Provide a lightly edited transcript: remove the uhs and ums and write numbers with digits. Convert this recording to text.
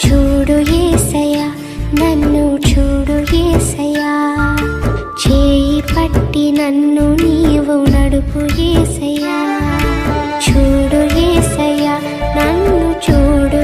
చూడు యేసయ్యా, నన్ను చూడు యేసయ్యా, చేయి పట్టి నన్ను నీవు నడుపు యేసయ్యా. చూడు యేసయ్యా, నన్ను చూడు